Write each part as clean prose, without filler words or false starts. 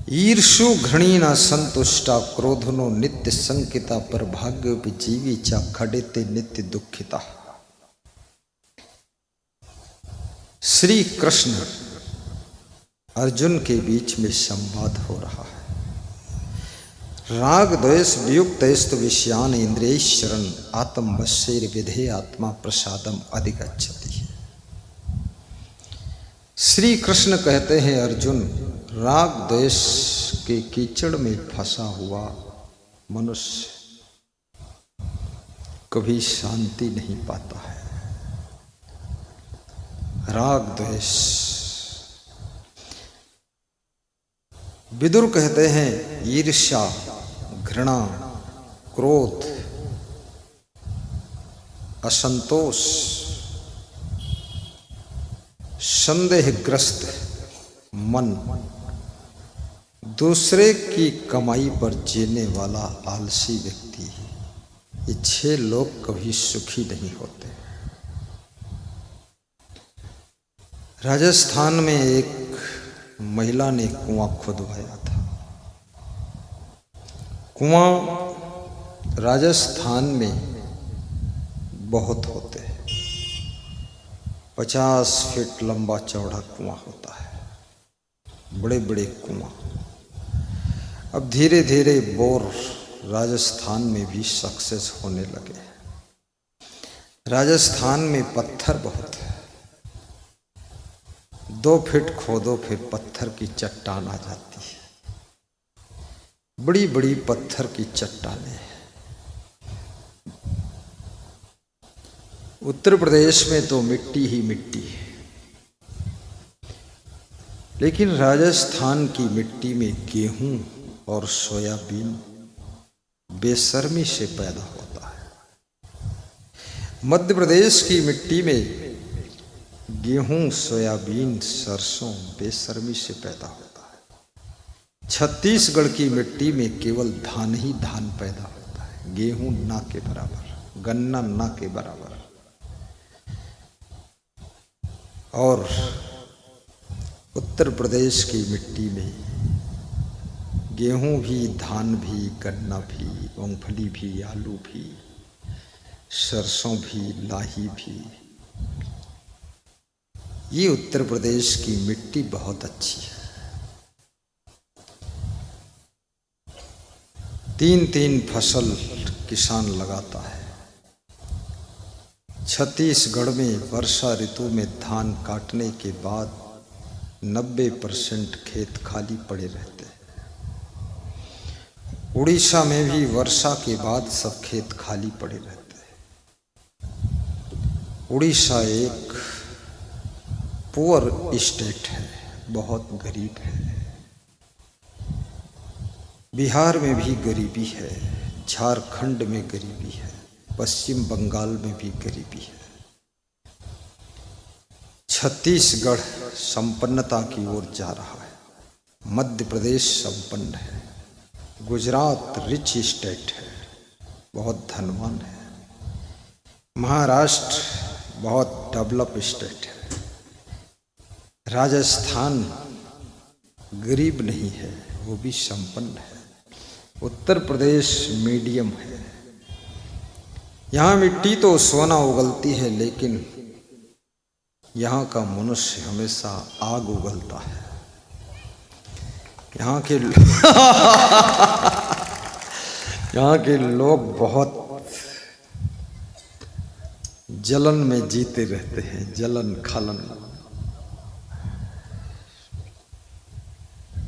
ईर्षु घृणी न संतुष्टा क्रोधनो नित्य संकिता पर भाग्य जीवी चा खड़े ते नित्य दुखिता। श्री कृष्ण अर्जुन के बीच में संवाद हो रहा है। राग द्वेष वियुक्त विषयान इंद्रियैश्चरन् आत्मवश्यैर विधे आत्मा प्रसादम अधिगच्छति। श्री कृष्ण कहते हैं अर्जुन, राग द्वेष के कीचड़ में फंसा हुआ मनुष्य कभी शांति नहीं पाता है। राग द्वेष, विदुर कहते हैं ईर्ष्या, घृणा, क्रोध, असंतोष, संदेहग्रस्त मन, दूसरे की कमाई पर जीने वाला आलसी व्यक्ति, ये 6 लोग कभी सुखी नहीं होते। राजस्थान में एक महिला ने कुआं खुदवाया था। कुआं राजस्थान में बहुत होते हैं, 50 फीट लंबा चौड़ा कुआं होता है, बड़े बड़े कुआं। अब धीरे धीरे बोर राजस्थान में भी सक्सेस होने लगे। राजस्थान में पत्थर बहुत है, 2 फीट खोदो फिर पत्थर की चट्टान आ जाती है, बड़ी बड़ी पत्थर की चट्टानें। उत्तर प्रदेश में तो मिट्टी ही मिट्टी है, लेकिन राजस्थान की मिट्टी में गेहूं और सोयाबीन बेशर्मी से पैदा होता है। मध्य प्रदेश की मिट्टी में गेहूं, सोयाबीन, सरसों बेशर्मी से पैदा होता है। छत्तीसगढ़ की मिट्टी में केवल धान ही धान पैदा होता है, गेहूं ना के बराबर, गन्ना ना के बराबर। और उत्तर प्रदेश की मिट्टी में गेहूं भी, धान भी, गन्ना भी, मूंगफली भी, आलू भी, सरसों भी, लाही भी। ये उत्तर प्रदेश की मिट्टी बहुत अच्छी है। 3-3 फसल किसान लगाता है। छत्तीसगढ़ में वर्षा ऋतु में धान काटने के बाद 90% खेत खाली पड़े रहते हैं। उड़ीसा में भी वर्षा के बाद सब खेत खाली पड़े रहते हैं। उड़ीसा एक पुअर स्टेट है, बहुत गरीब है। बिहार में भी गरीबी है, झारखंड में गरीबी है, पश्चिम बंगाल में भी गरीबी है। छत्तीसगढ़ संपन्नता की ओर जा रहा है, मध्य प्रदेश संपन्न है, गुजरात रिच स्टेट है, बहुत धनवान है, महाराष्ट्र बहुत डेवलप स्टेट है, राजस्थान गरीब नहीं है, वो भी संपन्न है, उत्तर प्रदेश मीडियम है। यहाँ मिट्टी तो सोना उगलती है, लेकिन यहाँ का मनुष्य हमेशा आग उगलता है। यहाँ के यहाँ के लोग बहुत जलन में जीते रहते हैं, जलन खलन।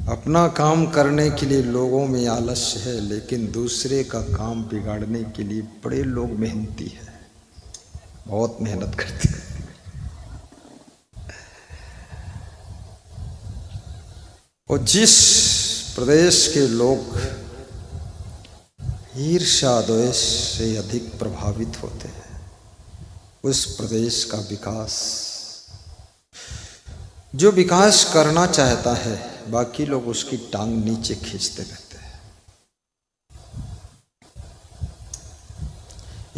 अपना काम करने के लिए लोगों में आलस्य है, लेकिन दूसरे का काम बिगाड़ने के लिए बड़े लोग मेहनती है, बहुत मेहनत करते हैं। और जिस प्रदेश के लोग ईर्ष्या द्वेष से अधिक प्रभावित होते हैं, उस प्रदेश का विकास, जो विकास करना चाहता है, बाकी लोग उसकी टांग नीचे खींचते रहते हैं।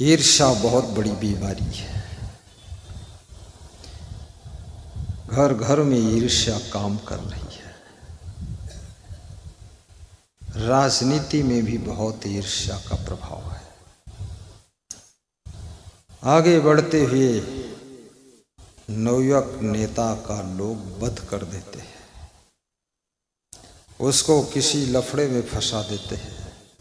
ईर्ष्या बहुत बड़ी बीमारी है। घर घर में ईर्ष्या काम कर रही है। राजनीति में भी बहुत ईर्ष्या का प्रभाव है। आगे बढ़ते हुए नवयुवक नेता का लोग वध कर देते हैं, उसको किसी लफड़े में फंसा देते हैं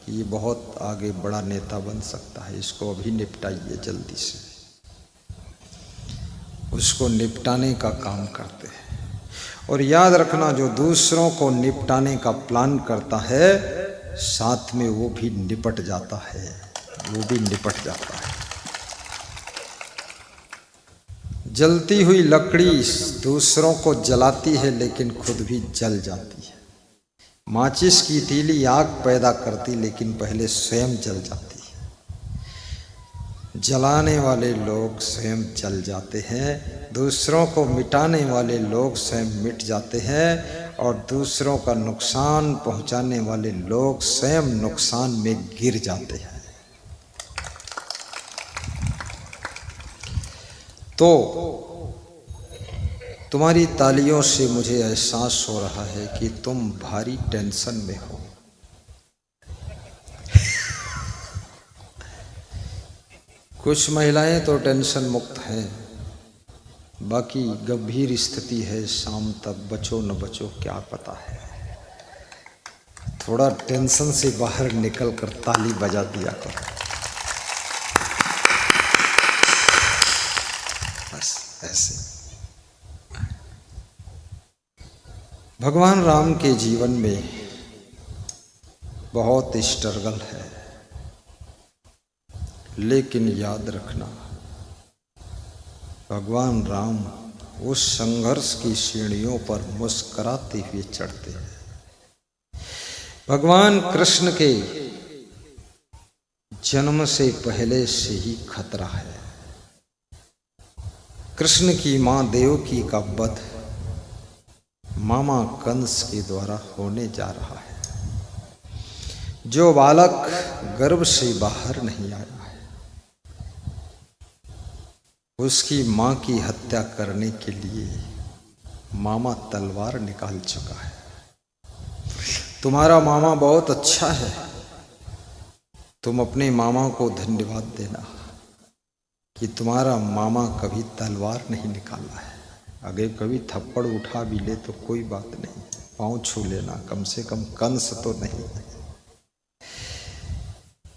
कि ये बहुत आगे बड़ा नेता बन सकता है, इसको अभी निपटाइए जल्दी से। उसको निपटाने का काम करते हैं। और याद रखना, जो दूसरों को निपटाने का प्लान करता है साथ में वो भी निपट जाता है, वो भी निपट जाता है। जलती हुई लकड़ी दूसरों को जलाती है लेकिन खुद भी जल जाती है। माचिस की तीली आग पैदा करती लेकिन पहले स्वयं जल जाती है। जलाने वाले लोग स्वयं जल जाते हैं, दूसरों को मिटाने वाले लोग स्वयं मिट जाते हैं, और दूसरों का नुकसान पहुंचाने वाले लोग स्वयं नुकसान में गिर जाते हैं। तो तुम्हारी तालियों से मुझे एहसास हो रहा है कि तुम भारी टेंशन में हो। कुछ महिलाएं तो टेंशन मुक्त हैं, बाकी गंभीर स्थिति है, शाम तक बचो न बचो क्या पता है। थोड़ा टेंशन से बाहर निकल कर ताली बजा दिया करो, बस ऐसे। भगवान राम के जीवन में बहुत स्ट्रगल है, लेकिन याद रखना, भगवान राम उस संघर्ष की सीढ़ियों पर मुस्कुराते हुए चढ़ते हैं। भगवान कृष्ण के जन्म से पहले से ही खतरा है। कृष्ण की मां देवकी का वध मामा कंस के द्वारा होने जा रहा है। जो बालक गर्भ से बाहर नहीं आया है, उसकी मां की हत्या करने के लिए मामा तलवार निकाल चुका है। तुम्हारा मामा बहुत अच्छा है, तुम अपने मामा को धन्यवाद देना कि तुम्हारा मामा कभी तलवार नहीं निकाला है। अगर कभी थप्पड़ उठा भी ले तो कोई बात नहीं, पांव छू लेना, कम से कम कंस तो नहीं।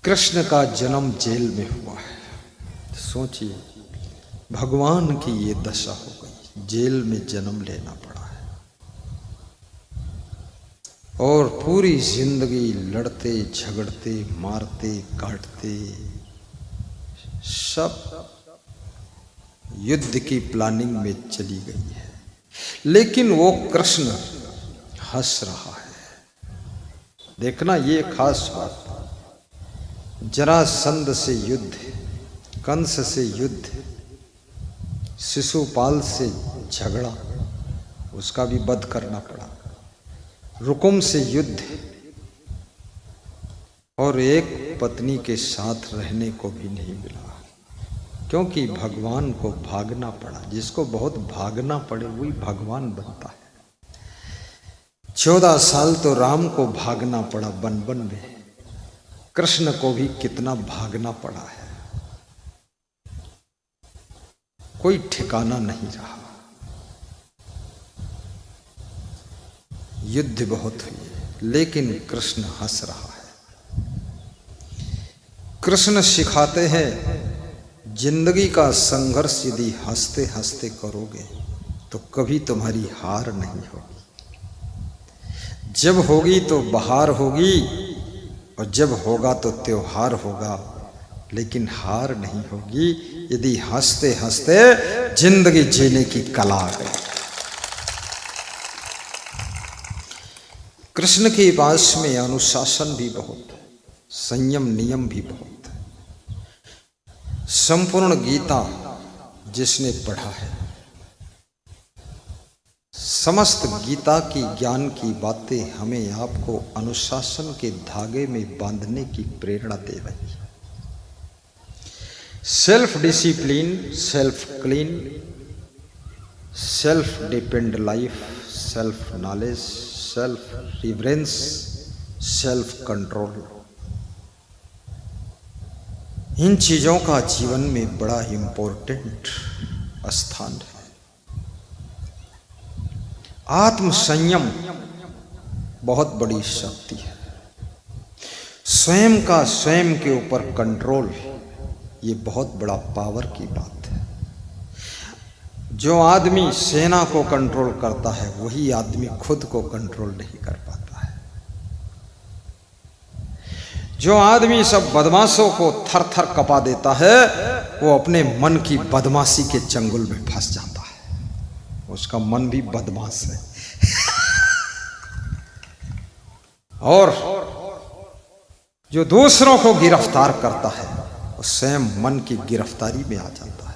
कृष्ण का जन्म जेल में हुआ है। सोचिए, भगवान की ये दशा हो गई, जेल में जन्म लेना पड़ा है, और पूरी जिंदगी लड़ते झगड़ते मारते काटते सब युद्ध की प्लानिंग में चली गई है। लेकिन वो कृष्ण हंस रहा है। देखना ये खास बात, जरासंध से युद्ध, कंस से युद्ध, शिशुपाल से झगड़ा, उसका भी वध करना पड़ा, रुकुम से युद्ध, और एक पत्नी के साथ रहने को भी नहीं मिला, क्योंकि भगवान को भागना पड़ा। जिसको बहुत भागना पड़े वही भगवान बनता है। 14 साल तो राम को भागना पड़ा वन वन में, कृष्ण को भी कितना भागना पड़ा है, कोई ठिकाना नहीं रहा। युद्ध बहुत हुई, लेकिन कृष्ण हंस रहा है। कृष्ण सिखाते हैं, जिंदगी का संघर्ष यदि हंसते हंसते करोगे तो कभी तुम्हारी हार नहीं होगी। जब होगी तो बहार होगी, और जब होगा तो त्योहार होगा, लेकिन हार नहीं होगी यदि हंसते हंसते जिंदगी जीने की कला आ गई। कृष्ण के पास में अनुशासन भी बहुत है, संयम नियम भी बहुत है। संपूर्ण गीता जिसने पढ़ा है, समस्त गीता की ज्ञान की बातें हमें आपको अनुशासन के धागे में बांधने की प्रेरणा दे रही है। Self discipline, self clean, self depend life, self knowledge, self reverence, self control, इन चीजों का जीवन में बड़ा इम्पोर्टेंट स्थान है। आत्म संयम बहुत बड़ी शक्ति है। स्वयं का स्वयं के ऊपर कंट्रोल, ये बहुत बड़ा पावर की बात है। जो आदमी सेना को कंट्रोल करता है वही आदमी खुद को कंट्रोल नहीं कर पाता है। जो आदमी सब बदमाशों को थर थर कपा देता है वो अपने मन की बदमाशी के चंगुल में फंस जाता है। उसका मन भी बदमाश है। और जो दूसरों को गिरफ्तार करता है वो स्वयं मन की गिरफ्तारी में आ जाता है।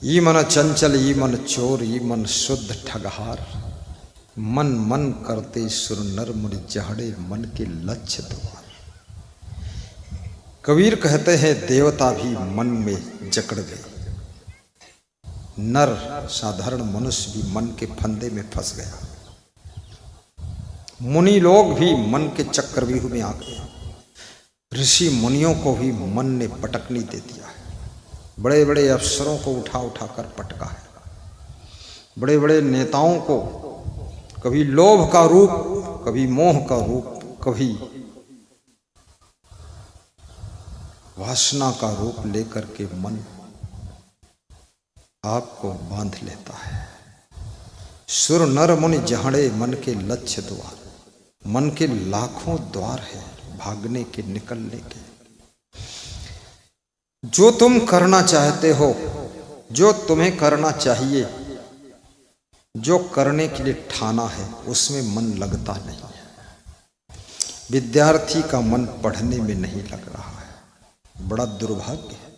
ई मन चंचल, ई मन चोर, ई मन शुद्ध ठगहार, मन मन करते सुर नर मुनि जहड़े मन के लक्ष्य द्वार। कबीर कहते हैं देवता भी मन में जकड़ गए, नर साधारण मनुष्य भी मन के फंदे में फंस गया, मुनि लोग भी मन के चक्रव्यूह में आ गए, ऋषि मुनियों को भी मन ने पटकनी दे दिया है। बड़े बड़े अफसरों को उठा उठा कर पटका है, बड़े बड़े नेताओं को कभी लोभ का रूप, कभी मोह का रूप, कभी वासना का रूप लेकर के मन आपको बांध लेता है। सुर नर मुनि जहाड़े मन के लक्ष्य द्वार, मन के लाखों द्वार है भागने के, निकलने के। जो तुम करना चाहते हो, जो तुम्हें करना चाहिए, जो करने के लिए ठाना है, उसमें मन लगता नहीं है। विद्यार्थी का मन पढ़ने में नहीं लग रहा है, बड़ा दुर्भाग्य है।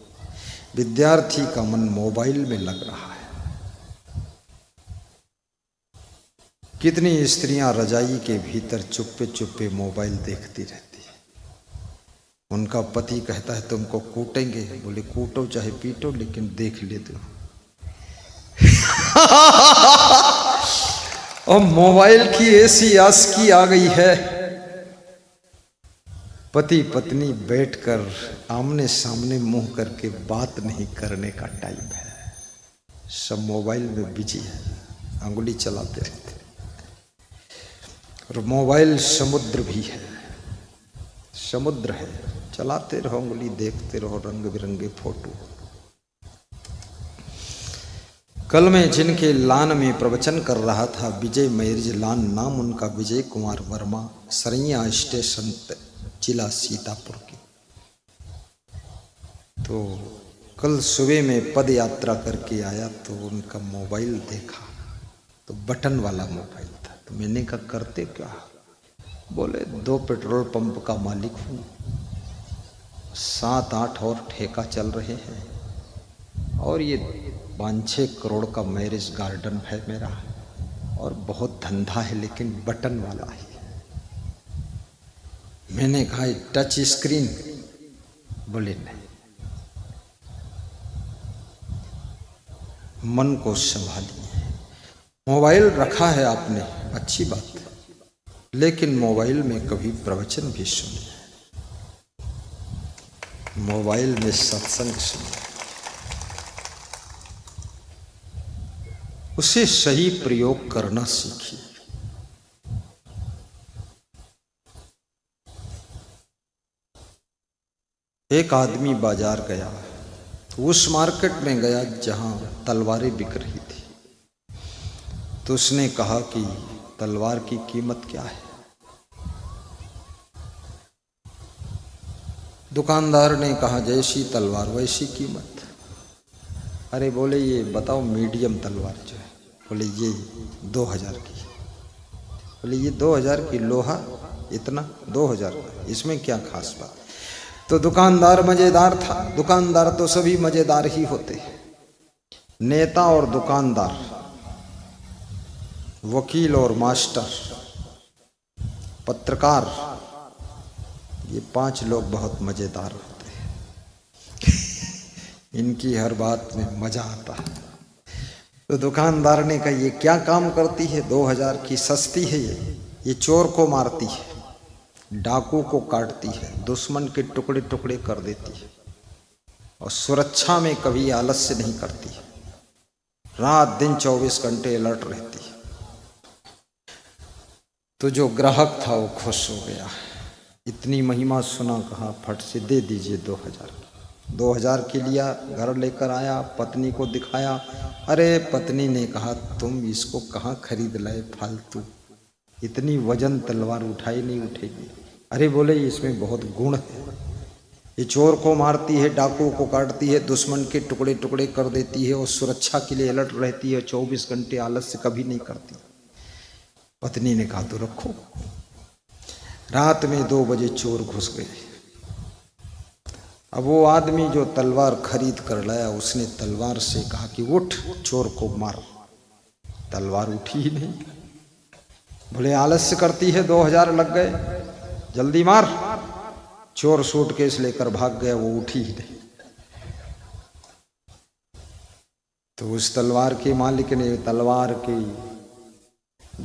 विद्यार्थी का मन मोबाइल में लग रहा है। कितनी स्त्रियां रजाई के भीतर चुप्पे चुप्पे मोबाइल देखती रहती है। उनका पति कहता है तुमको कूटेंगे, बोले कूटो चाहे पीटो लेकिन देख लेते हो। और मोबाइल की ऐसी आशिकी आ गई है, पति पत्नी बैठकर आमने सामने मुंह करके बात नहीं करने का टाइम है, सब मोबाइल में बिजी है, अंगुली चलाते रहते। और मोबाइल समुद्र भी है, समुद्र है, चलाते रहो अंगुली, देखते रहो रंग बिरंगे फोटो। कल मैं जिनके लान में प्रवचन कर रहा था, विजय मैरिज लान नाम उनका, विजय कुमार वर्मा, सरैया स्टेशन जिला सीतापुर की। तो कल सुबह में पद यात्रा करके आया तो उनका मोबाइल देखा तो बटन वाला मोबाइल था। तो मैंने कहा करते क्या? बोले 2 पेट्रोल पंप का मालिक हूँ, 7-8 और ठेका चल रहे हैं, और ये 5-6 करोड़ का मैरिज गार्डन है मेरा, और बहुत धंधा है लेकिन बटन वाला है। मैंने कहा टच स्क्रीन? बोले नहीं। मन को संभालिए। मोबाइल रखा है आपने, अच्छी बात है, लेकिन मोबाइल में कभी प्रवचन भी सुनिए, मोबाइल में सत्संग सुनिए, उसे सही प्रयोग करना सीखिए। एक आदमी बाजार गया, उस मार्केट में गया जहां तलवारें बिक रही थी। तो उसने कहा कि तलवार की कीमत क्या है? दुकानदार ने कहा जैसी तलवार वैसी कीमत। अरे बोले ये बताओ मीडियम तलवार जो है, बोले ये 2000 की। बोले ये 2000 की, लोहा इतना 2000 का, इसमें क्या खास बात? तो दुकानदार मजेदार था। दुकानदार तो सभी मजेदार ही होते हैं। नेता और दुकानदार, वकील और मास्टर, पत्रकार, ये 5 लोग बहुत मजेदार होते हैं। इनकी हर बात में मजा आता है। तो दुकानदार ने कहा ये क्या काम करती है, 2000 की, सस्ती है ये। ये चोर को मारती है, डाकू को काटती है, दुश्मन के टुकड़े टुकड़े कर देती है और सुरक्षा में कभी आलस्य नहीं करती है। रात दिन 24 घंटे अलर्ट रहती है। तो जो ग्राहक था वो खुश हो गया, इतनी महिमा सुना, कहा फट से दे दीजिए 2000 के लिया, घर लेकर आया, पत्नी को दिखाया। अरे पत्नी ने कहा तुम इसको कहाँ खरीद लाए फालतू, इतनी वजन तलवार उठाई नहीं उठेगी। अरे बोले इसमें बहुत गुण है, ये चोर को मारती है, डाकू को काटती है, दुश्मन के टुकड़े टुकड़े कर देती है और सुरक्षा के लिए अलर्ट रहती है, 24 घंटे आलस्य कभी नहीं करती। पत्नी ने कहा तो रखो। रात में 2 बजे चोर घुस गए। अब वो आदमी जो तलवार खरीद कर लाया, उसने तलवार से कहा कि उठ चोर को मार। तलवार उठी ही नहीं। बोले आलस्य करती है, 2000 लग गए, जल्दी मार। चोर सूटकेस लेकर भाग गया, वो उठी ही नहीं। तो उस तलवार के मालिक ने तलवार की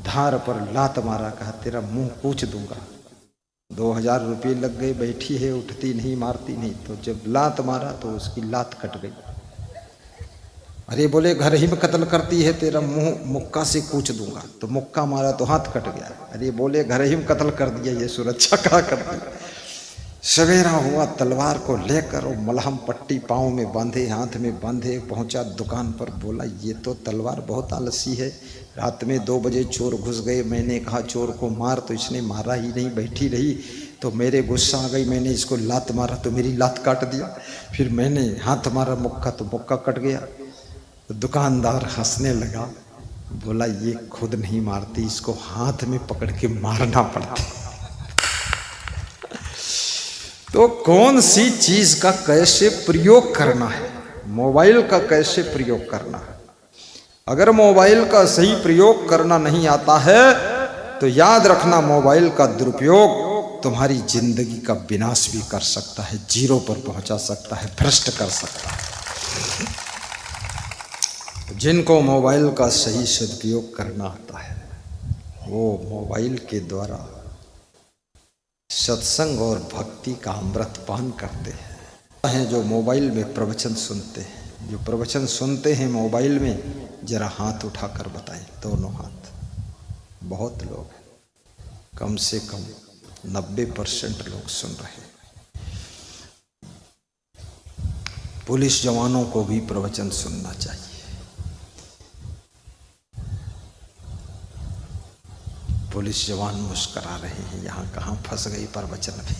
धार पर लात मारा, कहा तेरा मुंह कूच दूंगा। 2000 रुपये लग गए, बैठी है, उठती नहीं, मारती नहीं। तो जब लात मारा तो उसकी लात कट गई। अरे बोले घर ही में कत्ल करती है, तेरा मुंह मुक्का से कूच दूंगा। तो मुक्का मारा तो हाथ कट गया। अरे बोले घर ही में कत्ल कर दिया, ये सुरक्षा कहाँ करती। सवेरा हुआ, तलवार को लेकर और मलहम पट्टी पाँव में बांधे, हाथ में बांधे, पहुंचा दुकान पर। बोला ये तो तलवार बहुत आलसी है, रात में 2 बजे चोर घुस गए, मैंने कहा चोर को मार तो इसने मारा ही नहीं, बैठी रही। तो मेरे गुस्सा आ गई, मैंने इसको लात मारा तो मेरी लात काट दिया। फिर मैंने हाथ मारा मुक्का तो मुक्का कट गया। तो दुकानदार हंसने लगा, बोला ये खुद नहीं मारती, इसको हाथ में पकड़ के मारना पड़ता। तो कौन सी चीज का कैसे प्रयोग करना है, मोबाइल का कैसे प्रयोग करना है। अगर मोबाइल का सही प्रयोग करना नहीं आता है तो याद रखना, मोबाइल का दुरुपयोग तुम्हारी जिंदगी का विनाश भी कर सकता है, जीरो पर पहुंचा सकता है, भ्रष्ट कर सकता है। जिनको मोबाइल का सही सदुपयोग करना आता है वो मोबाइल के द्वारा सत्संग और भक्ति का अमृत पान करते हैं। जो मोबाइल में प्रवचन सुनते हैं, जो प्रवचन सुनते हैं मोबाइल में, जरा हाथ उठाकर बताएं, दोनों हाथ। बहुत लोग, कम से कम 90% लोग सुन रहे हैं। पुलिस जवानों को भी प्रवचन सुनना चाहिए। पुलिस जवान मुस्करा रहे हैं, यहाँ कहाँ फंस गई प्रवचन में।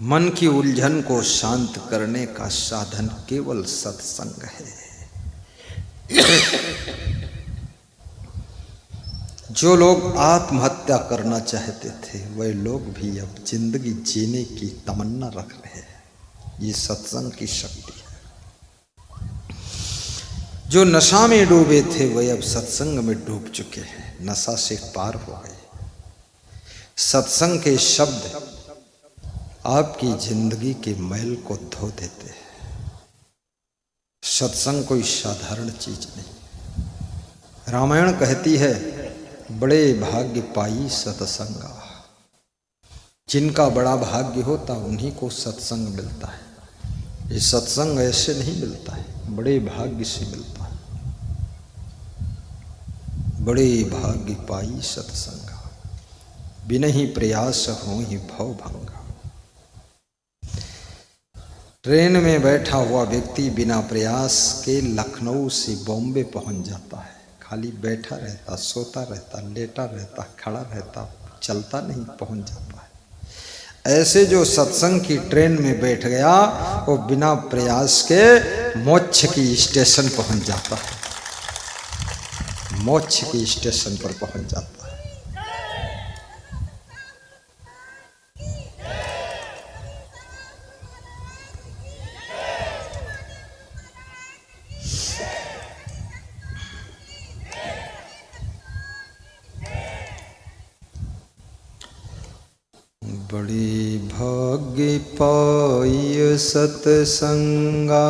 मन की उलझन को शांत करने का साधन केवल सत्संग है। जो लोग आत्महत्या करना चाहते थे वह लोग भी अब जिंदगी जीने की तमन्ना रख रहे हैं। ये सत्संग की शक्ति है। जो नशा में डूबे थे वह अब सत्संग में डूब चुके हैं, नशा से पार हो गए। सत्संग के शब्द आपकी जिंदगी के मैल को धो देते हैं। सत्संग कोई साधारण चीज नहीं। रामायण कहती है, बड़े भाग्य पाई सत्संगा। जिनका बड़ा भाग्य होता उन्हीं को सत्संग मिलता है। ये सत्संग ऐसे नहीं मिलता है, बड़े भाग्य से मिलता है। बड़े भाग्य पाई सत्संगा, बिनहि प्रयास हो ही भव भंगा। ट्रेन में बैठा हुआ व्यक्ति बिना प्रयास के लखनऊ से बॉम्बे पहुंच जाता है। खाली बैठा रहता, सोता रहता, लेटा रहता, खड़ा रहता, चलता नहीं, पहुंच जाता है। ऐसे जो सत्संग की ट्रेन में बैठ गया वो बिना प्रयास के मोक्ष की स्टेशन पहुंच जाता है। मोक्ष की स्टेशन पर पहुंच जाता है। बड़ी भाग्य पाई सत्संगा,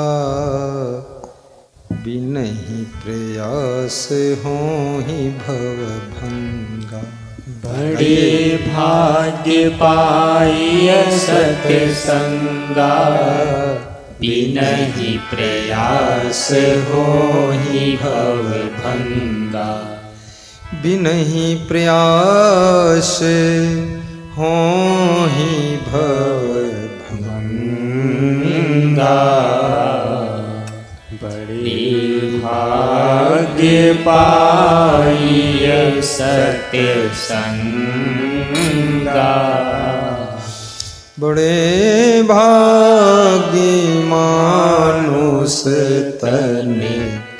बिनहि प्रयास होहि भव भंगा। बड़े भाग्य पाइय सत्संगा, बिनहि प्रयास होहि भव भंगा। बिनहि प्रयास होहि भव भंगा। बड़े भाग्य पाइय सत्संगा, बड़े भाग्य मानुष तन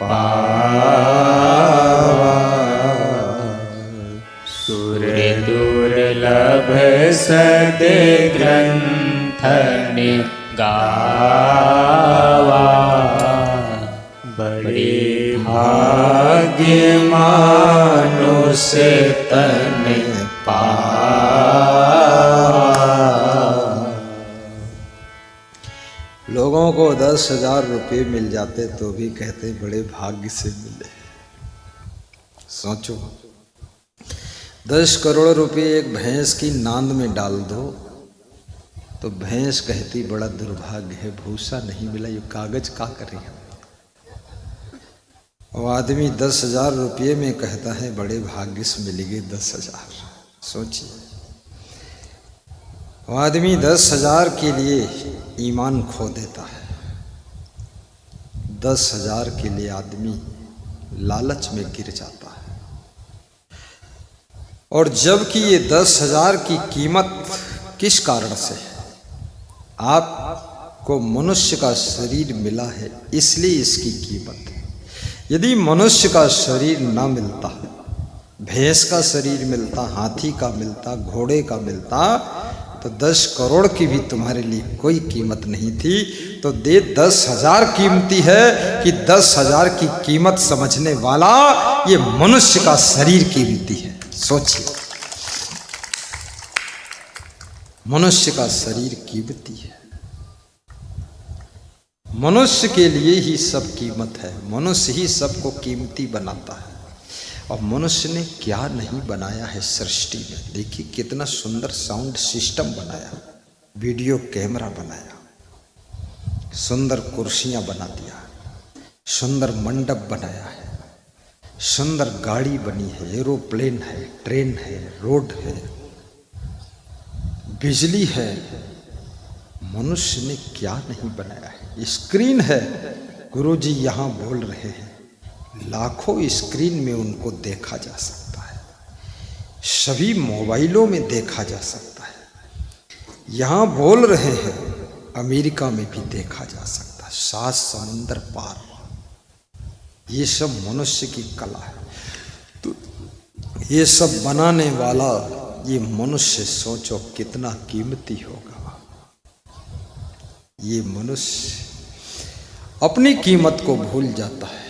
पावा। सुर दुर्लभ सद ग्रंथन गावा। बड़े भाग्य मानुष तन पावा। लोगों को 10,000 रुपये मिल जाते तो भी कहते बड़े भाग्य से मिले। सोचो, 10 करोड़ रुपए एक भैंस की नांद में डाल दो तो भैंस कहती बड़ा दुर्भाग्य है, भूसा नहीं मिला, ये कागज का करे। और आदमी 10,000 रुपये में कहता है बड़े भाग्य से मिलेंगे 10,000। सोचिए, वो आदमी 10,000 के लिए ईमान खो देता है। 10,000 के लिए आदमी लालच में गिर जाता है। और जबकि ये 10,000 की कीमत किस कारण से है? आपको मनुष्य का शरीर मिला है इसलिए इसकी कीमत है। यदि मनुष्य का शरीर ना मिलता, भैंस का शरीर मिलता, हाथी का मिलता, घोड़े का मिलता, तो 10 करोड़ की भी तुम्हारे लिए कोई कीमत नहीं थी। तो 10,000 कीमती है कि 10,000 की कीमत समझने वाला ये मनुष्य का शरीर कीमती है। सोचिए, मनुष्य का शरीर कीमती है। मनुष्य के लिए ही सब कीमत है, मनुष्य ही सबको कीमती बनाता है। और मनुष्य ने क्या नहीं बनाया है सृष्टि में। देखिए कितना सुंदर साउंड सिस्टम बनाया, वीडियो कैमरा बनाया, सुंदर कुर्सियां बना दिया, सुंदर मंडप बनाया है, सुंदर गाड़ी बनी है, एरोप्लेन है, ट्रेन है, रोड है, बिजली है। मनुष्य ने क्या नहीं बनाया है। स्क्रीन है, गुरुजी यहाँ बोल रहे हैं, लाखों स्क्रीन में उनको देखा जा सकता है, सभी मोबाइलों में देखा जा सकता है। यहाँ बोल रहे हैं, अमेरिका में भी देखा जा सकता है, 7 समुंदर पार। ये सब मनुष्य की कला है। तो ये सब बनाने वाला ये मनुष्य, सोचो कितना कीमती होगा। ये मनुष्य अपनी कीमत को भूल जाता है।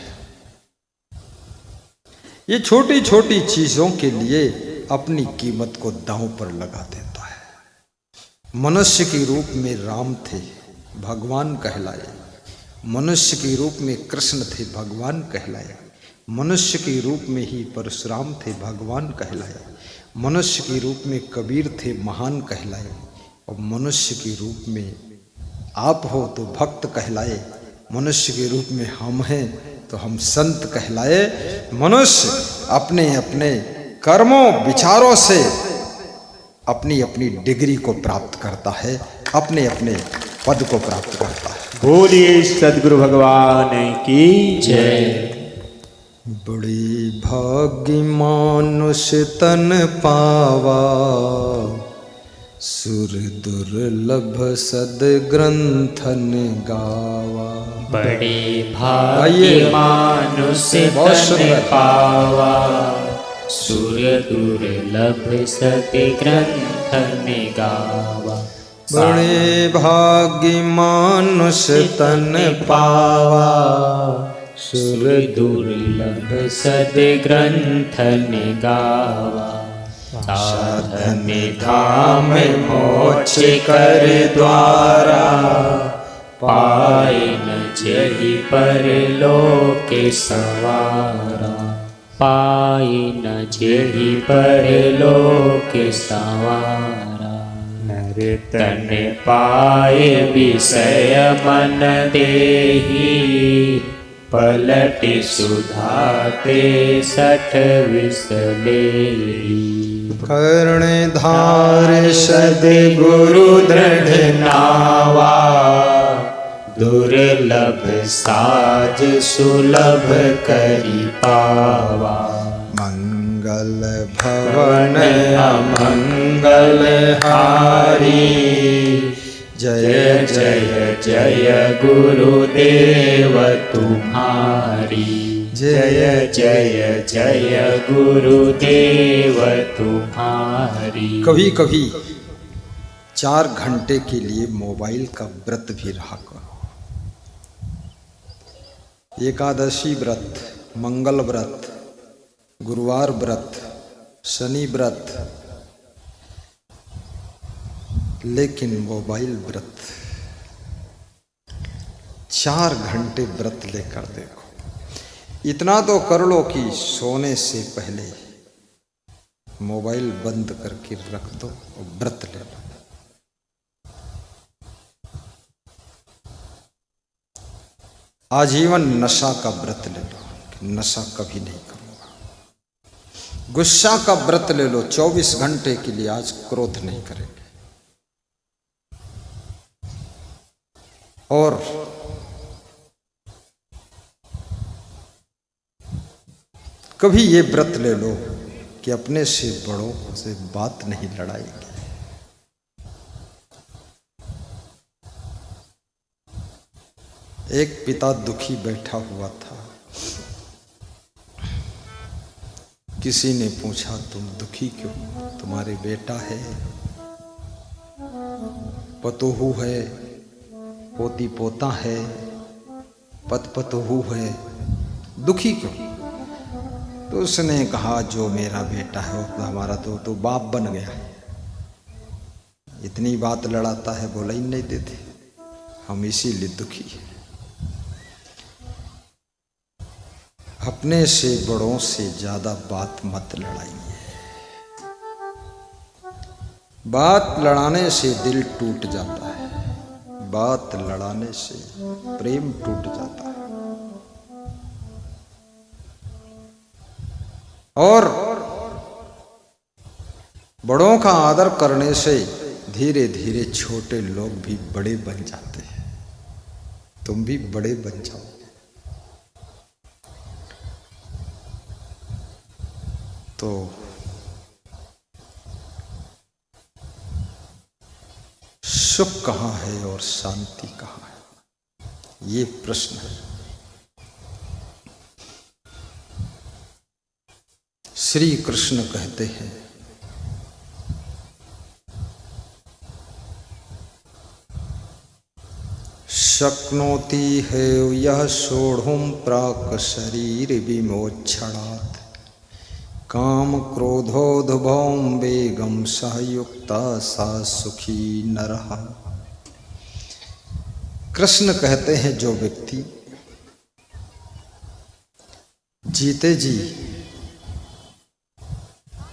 ये छोटी छोटी चीजों के लिए अपनी कीमत को दांव पर लगा देता है। मनुष्य के रूप में राम थे, भगवान कहलाए। मनुष्य के रूप में कृष्ण थे, भगवान कहलाए। मनुष्य के रूप में ही परशुराम थे, भगवान कहलाए। मनुष्य के रूप में कबीर थे, महान कहलाए। और मनुष्य के रूप में आप हो तो भक्त कहलाए। मनुष्य के रूप में हम हैं तो हम संत कहलाए। मनुष्य अपने अपने कर्मों विचारों से अपनी अपनी डिग्री को प्राप्त करता है, अपने अपने पद को प्राप्त करता है। बोलिए सद्गुरु भगवान की जय। बड़ी भाग्य मानुष तन पावा, सुर दुर्लभ सद ग्रंथन गावा। बड़े भाग्य मानुष तन पावा, सुर दुर्लभ सद ग्रंथन गावा। बड़े भाग्य मानुष तन पावा, सुर दुर्लभ सद ग्रंथन गावा। साधन धाम मोक्ष कर द्वारा, पाए न जेहि परलोके सवारा। पाए न जेहि परलोके सवारा। नर तन पाए विषय मन देहि। पलटि सुधाते सठ विसलेहि। कर्णधार सद्गुरु दृढ़ नावा। दुर्लभ साज सुलभ करि पावा। मंगल भवन अमंगल हारी। जय जय जय गुरुदेव तुम्हारी। जय जय जय गुरुदेव तुम्हारी। कभी कभी 4 घंटे के लिए मोबाइल का व्रत भी रहा करो। एकादशी व्रत, मंगल व्रत, गुरुवार व्रत, शनि व्रत, लेकिन मोबाइल व्रत 4 घंटे व्रत लेकर देखो। इतना तो कर लो कि सोने से पहले मोबाइल बंद करके रख दो और व्रत ले लो। आजीवन नशा का व्रत ले लो कि नशा कभी नहीं करूंगा। गुस्सा का व्रत ले लो, 24 घंटे के लिए आज क्रोध नहीं करेंगे। और कभी ये व्रत ले लो कि अपने से बड़ों से बात नहीं लड़ाएंगे। एक पिता दुखी बैठा हुआ था। किसी ने पूछा, तुम दुखी क्यों? तुम्हारे बेटा है, पतोहू है, पोती पोता है, पतपतोहू है, दुखी क्यों? तो उसने कहा, जो मेरा बेटा है वो हमारा तो बाप बन गया है। इतनी बात लड़ाता है, बोला ही नहीं देते, हम इसीलिए दुखी हैं। अपने से बड़ों से ज्यादा बात मत लड़ाइए। बात लड़ाने से दिल टूट जाता है, बात लड़ाने से प्रेम टूट जाता है। और बड़ों का आदर करने से धीरे धीरे छोटे लोग भी बड़े बन जाते हैं। तुम भी बड़े बन जाओ। तो सुख कहाँ है और शांति कहाँ है, ये प्रश्न है। श्री कृष्ण कहते हैं, शक्नोति है यह सोढ़ुम प्राक शरीर विमोक्षणात्। काम क्रोधोद्भवं वेगम सहयुक्ता सा सुखी नरः। कृष्ण कहते हैं, जो व्यक्ति जीते जी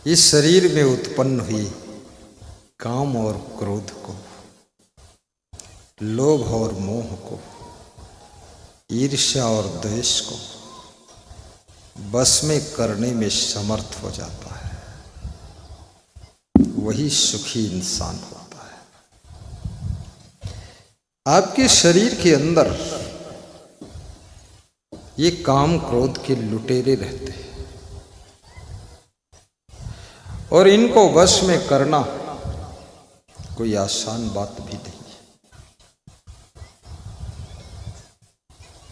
इस शरीर में उत्पन्न हुई काम और क्रोध को, लोभ और मोह को, ईर्ष्या और द्वेष को बस में करने में समर्थ हो जाता है, वही सुखी इंसान होता है। आपके शरीर के अंदर ये काम क्रोध के लुटेरे रहते हैं और इनको वश में करना कोई आसान बात भी नहीं है।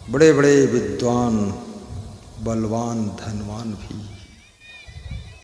बड़े बड़े विद्वान, बलवान, धनवान भी